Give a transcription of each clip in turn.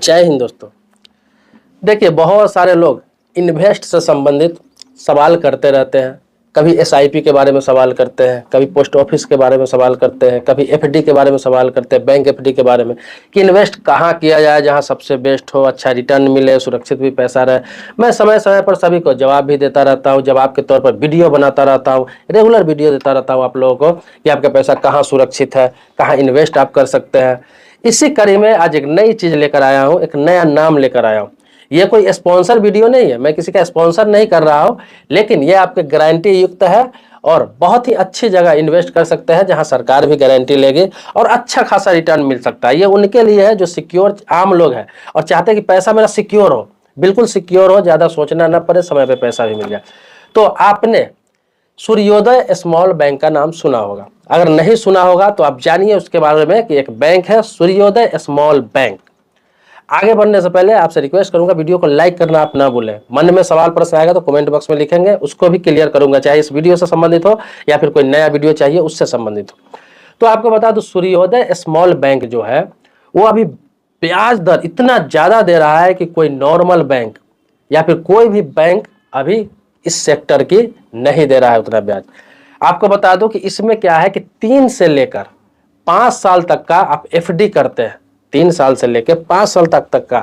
जय हिंद दोस्तों। देखिए, बहुत सारे लोग इन्वेस्ट से संबंधित सवाल करते रहते हैं। कभी एसआईपी के बारे में सवाल करते हैं, कभी पोस्ट ऑफिस के बारे में सवाल करते हैं, कभी एफडी के बारे में सवाल करते हैं, बैंक एफडी के बारे में कि इन्वेस्ट कहाँ किया जाए जहाँ सबसे बेस्ट हो, अच्छा रिटर्न मिले, सुरक्षित भी पैसा रहे। मैं समय समय पर सभी को जवाब भी देता रहता हूँ, जवाब के तौर पर वीडियो बनाता रहता हूँ, रेगुलर वीडियो देता रहता हूँ आप लोगों को कि आपका पैसा कहाँ सुरक्षित है, कहाँ इन्वेस्ट आप कर सकते हैं। इसी कड़ी में आज एक नई चीज लेकर आया हूं, एक नया नाम लेकर आया हूं। ये कोई स्पॉन्सर वीडियो नहीं है, मैं किसी का स्पॉन्सर नहीं कर रहा हूं, लेकिन ये आपके गारंटी युक्त है और बहुत ही अच्छी जगह इन्वेस्ट कर सकते हैं जहां सरकार भी गारंटी लेगी और अच्छा खासा रिटर्न मिल सकता है। ये उनके लिए है जो सिक्योर आम लोग हैं और चाहते हैं कि पैसा मेरा सिक्योर हो, बिल्कुल सिक्योर हो, ज्यादा सोचना ना पड़े, समय पे पैसा भी मिल जाए। तो आपने सूर्योदय स्मॉल बैंक का नाम सुना होगा, अगर नहीं सुना होगा तो आप जानिए उसके बारे में कि एक बैंक है सूर्योदय स्मॉल बैंक। आगे बढ़ने से पहले आपसे रिक्वेस्ट करूंगा वीडियो को लाइक करना आप ना भूलें। मन में सवाल प्रश्न आएगा तो कमेंट बॉक्स में लिखेंगे, उसको भी क्लियर करूंगा, चाहे इस वीडियो से संबंधित हो या फिर कोई नया वीडियो चाहिए उससे संबंधित हो। तो आपको बता दूं, सूर्योदय स्मॉल बैंक जो है वो अभी ब्याज दर इतना ज्यादा दे रहा है कि कोई नॉर्मल बैंक या फिर कोई भी बैंक अभी इस सेक्टर की नहीं दे रहा है उतना ब्याज। आपको बता दो कि इसमें क्या है कि 3 से लेकर 5 साल तक का आप एफडी करते हैं, 3 साल से लेकर 5 साल तक का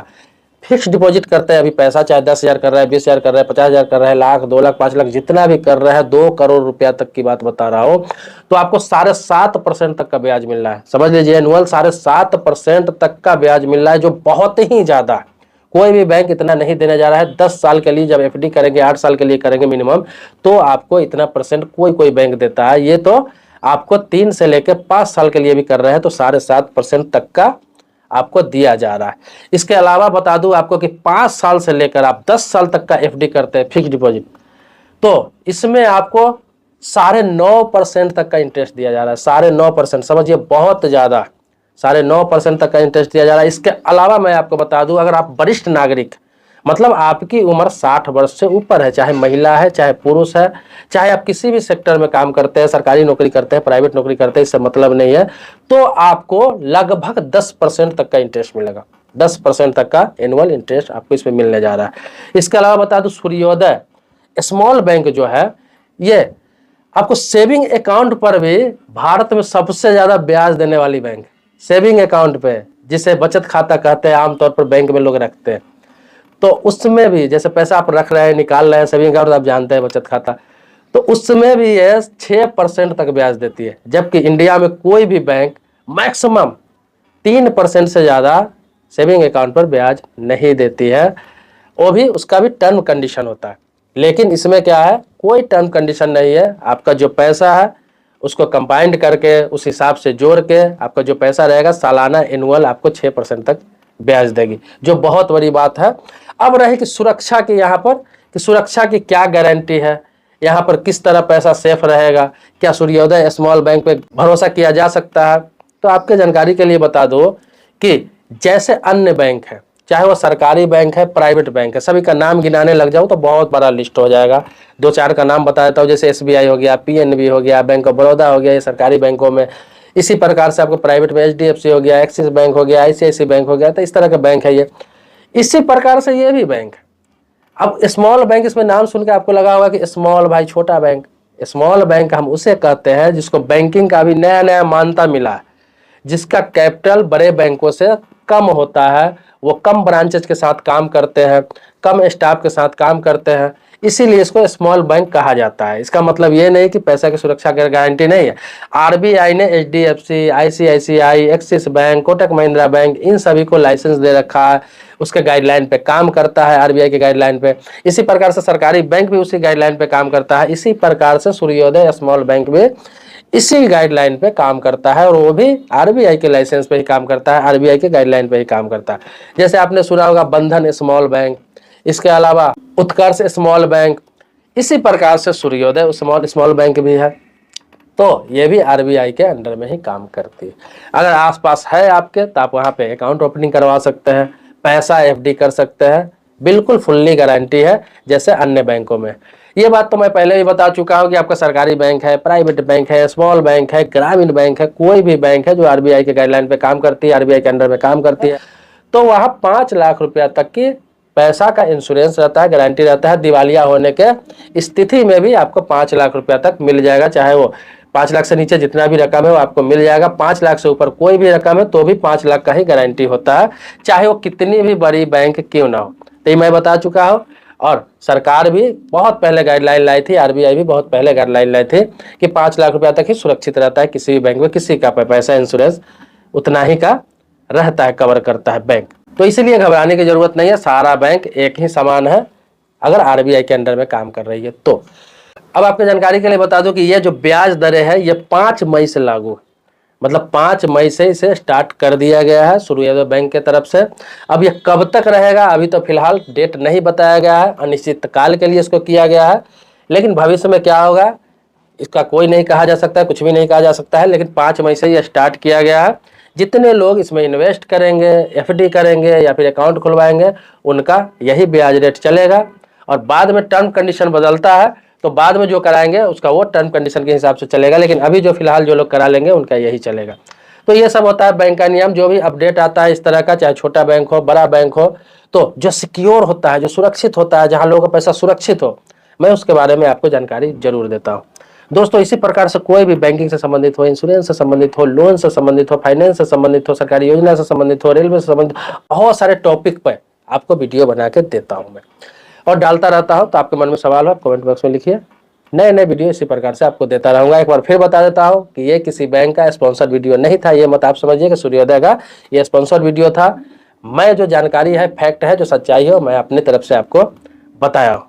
फिक्स डिपॉजिट करते हैं। अभी पैसा चाहे 10,000 कर रहा है, 20,000 कर रहा है, 50,000 कर रहा है, लाख, 2 लाख, 5 लाख, जितना भी कर रहा है, 2 करोड़ रुपया तक की बात बता रहा हूं, तो आपको 7.5% तक का ब्याज मिल रहा है। समझ लीजिए, एनुअल 7.5% तक का ब्याज मिल रहा है, जो बहुत ही ज्यादा है। कोई भी बैंक इतना नहीं देने जा रहा है। 10 साल के लिए जब एफडी करेंगे, 8 साल के लिए करेंगे मिनिमम, तो आपको इतना परसेंट कोई बैंक देता है। ये तो आपको 3 से लेकर 5 साल के लिए भी कर रहे हैं तो 7.5% तक का आपको दिया जा रहा है। इसके अलावा बता दूं आपको कि 5 साल से लेकर आप 10 साल तक का एफडी करते हैं फिक्स डिपॉजिट, तो इसमें आपको 9.5% तक का इंटरेस्ट दिया जा रहा है। 9.5%, समझिए बहुत ज्यादा, 9.5% तक का इंटरेस्ट दिया जा रहा है। इसके अलावा मैं आपको बता दूं, अगर आप वरिष्ठ नागरिक, मतलब आपकी उम्र 60 वर्ष से ऊपर है, चाहे महिला है चाहे पुरुष है, चाहे आप किसी भी सेक्टर में काम करते हैं, सरकारी नौकरी करते हैं, प्राइवेट नौकरी करते हैं, इससे मतलब नहीं है, तो आपको लगभग 10% तक का इंटरेस्ट मिलेगा। 10% तक का एनुअल इंटरेस्ट आपको इसमें मिलने जा रहा है। इसके अलावा बता दूं, सूर्योदय स्मॉल बैंक जो है ये आपको सेविंग अकाउंट पर भी भारत में सबसे ज्यादा ब्याज देने वाली बैंक। सेविंग अकाउंट पे, जिसे बचत खाता कहते हैं, आमतौर पर बैंक में लोग रखते हैं, तो उसमें भी जैसे पैसा आप रख रहे हैं, निकाल रहे हैं, सेविंग अकाउंट आप जानते हैं बचत खाता, तो उसमें भी ये 6% तक ब्याज देती है। जबकि इंडिया में कोई भी बैंक मैक्सिमम 3% से ज्यादा सेविंग अकाउंट पर ब्याज नहीं देती है। वो भी उसका भी टर्म कंडीशन होता है, लेकिन इसमें क्या है, कोई टर्म कंडीशन नहीं है। आपका जो पैसा है उसको कंबाइंड करके उस हिसाब से जोड़ के आपका जो पैसा रहेगा सालाना एनुअल आपको 6% तक ब्याज देगी, जो बहुत बड़ी बात है। अब रही कि सुरक्षा की, यहाँ पर कि सुरक्षा की क्या गारंटी है, यहाँ पर किस तरह पैसा सेफ रहेगा, क्या सूर्योदय स्मॉल बैंक पे भरोसा किया जा सकता है। तो आपके जानकारी के लिए बता दो कि जैसे अन्य बैंक है, चाहे वो सरकारी बैंक है, प्राइवेट बैंक है, सभी का नाम गिनाने लग जाऊं तो बहुत बड़ा लिस्ट हो जाएगा। 2-4 का नाम बता देता हूँ, जैसे एसबीआई हो गया, पीएनबी हो गया, बैंक ऑफ बड़ौदा हो गया, ये सरकारी बैंकों में। इसी प्रकार से आपको प्राइवेट में एचडीएफसी हो गया, एक्सिस बैंक हो गया, आईसीआईसी बैंक हो गया, तो इस तरह का बैंक है ये। इसी प्रकार से ये भी बैंक है। अब स्मॉल बैंक, इसमें नाम सुन के आपको लगा होगा कि स्मॉल भाई छोटा बैंक। स्मॉल बैंक हम उसे कहते हैं जिसको बैंकिंग का भी नया नया मान्यता मिला है, जिसका कैपिटल बड़े बैंकों से कम होता है, वो कम ब्रांचेज के साथ काम करते हैं, कम स्टाफ के साथ काम करते हैं, इसीलिए इसको स्मॉल बैंक कहा जाता है। इसका मतलब ये नहीं कि पैसा की सुरक्षा की गारंटी नहीं है। आरबीआई ने HDFC, ICICI, Axis bank, Kotak Mahindra bank, इन सभी को लाइसेंस दे रखा है, उसके गाइडलाइन पे काम करता है, आरबीआई के गाइडलाइन पे। इसी प्रकार से सरकारी बैंक भी उसी गाइडलाइन पे काम करता है। इसी प्रकार से सूर्योदय स्मॉल बैंक भी इसी गाइडलाइन पे काम करता है और वो भी आरबीआई के लाइसेंस पे ही काम करता है, आरबीआई के गाइडलाइन पे ही काम करता है। जैसे आपने सुना होगा बंधन स्मॉल बैंक, इसके अलावा उत्कर्ष स्मॉल बैंक, इसी प्रकार से सूर्योदय स्मॉल बैंक भी है। तो ये भी आरबीआई के अंडर में ही काम करती है। अगर आसपास है आपके तो आप वहाँ पे अकाउंट ओपनिंग करवा सकते हैं, पैसा एफडी कर सकते हैं, बिल्कुल फुल्ली गारंटी है जैसे अन्य बैंकों में। ये बात तो मैं पहले भी बता चुका हूँ कि आपका सरकारी बैंक है, प्राइवेट बैंक है, स्मॉल बैंक है, ग्रामीण बैंक है, कोई भी बैंक है जो आरबीआई के गाइडलाइन पे काम करती है, आरबीआई के अंडर में काम करती है, तो वहाँ 5 लाख रुपया तक की पैसा का इंश्योरेंस रहता है, गारंटी रहता है। दिवालिया होने के स्थिति में भी आपको 5 लाख रुपया तक मिल जाएगा। चाहे वो 5 लाख से नीचे जितना भी रकम है वो आपको मिल जाएगा। 5 लाख से ऊपर कोई भी रकम है तो भी 5 लाख का ही गारंटी होता है, चाहे वो कितनी भी बड़ी बैंक क्यों ना हो। तो ये मैं बता चुका हूँ। और सरकार भी बहुत पहले गाइडलाइन लाई थी, आरबीआई भी बहुत पहले गाइडलाइन लाई थी कि 5 लाख रुपया तक ही सुरक्षित रहता है किसी भी बैंक में। किसी का पैसा इंश्योरेंस उतना ही का रहता है, कवर करता है बैंक। तो इसलिए घबराने की जरूरत नहीं है, सारा बैंक एक ही समान है अगर आरबीआई के अंडर में काम कर रही है तो। अब आपकी जानकारी के लिए बता दूं कि ये जो ब्याज दरें है ये 5 मई से लागू, मतलब 5 मई से इसे स्टार्ट कर दिया गया है सूर्योदय बैंक के तरफ से। अब ये कब तक रहेगा अभी तो फिलहाल डेट नहीं बताया गया है, अनिश्चित काल के लिए इसको किया गया है। लेकिन भविष्य में क्या होगा इसका कोई नहीं कहा जा सकता है, कुछ भी नहीं कहा जा सकता है। लेकिन 5 मई से ये स्टार्ट किया गया है। जितने लोग इसमें इन्वेस्ट करेंगे, एफडी करेंगे या फिर अकाउंट खुलवाएंगे, उनका यही ब्याज रेट चलेगा। और बाद में टर्म कंडीशन बदलता है तो बाद में जो कराएंगे उसका वो टर्म कंडीशन के हिसाब से चलेगा। लेकिन अभी जो फिलहाल जो लोग करा लेंगे उनका यही चलेगा। तो ये सब होता है बैंक का नियम। जो भी अपडेट आता है इस तरह का, चाहे छोटा बैंक हो बड़ा बैंक हो, तो जो सिक्योर होता है, जो सुरक्षित होता है, जहाँ लोगों का पैसा सुरक्षित हो, मैं उसके बारे में आपको जानकारी जरूर देता हूँ। दोस्तों इसी प्रकार से कोई भी बैंकिंग से संबंधित हो, इंश्योरेंस से संबंधित हो, लोन से संबंधित हो, फाइनेंस से संबंधित हो, सरकारी योजना से संबंधित हो, रेलवे से संबंधित, बहुत सारे टॉपिक पर आपको वीडियो बना के देता हूँ मैं और डालता रहता हूँ। तो आपके मन में सवाल हो आप कमेंट बॉक्स में लिखिए, नए नए वीडियो इसी प्रकार से आपको देता रहूंगा। एक बार फिर बता देता हूँ कि ये किसी बैंक का स्पॉन्सर वीडियो नहीं था। ये मत आप समझिए कि सूर्योदय का ये स्पॉन्सर वीडियो था। मैं जो जानकारी है, फैक्ट है, जो सच्चाई है, मैं अपनी तरफ से आपको बताया हूँ।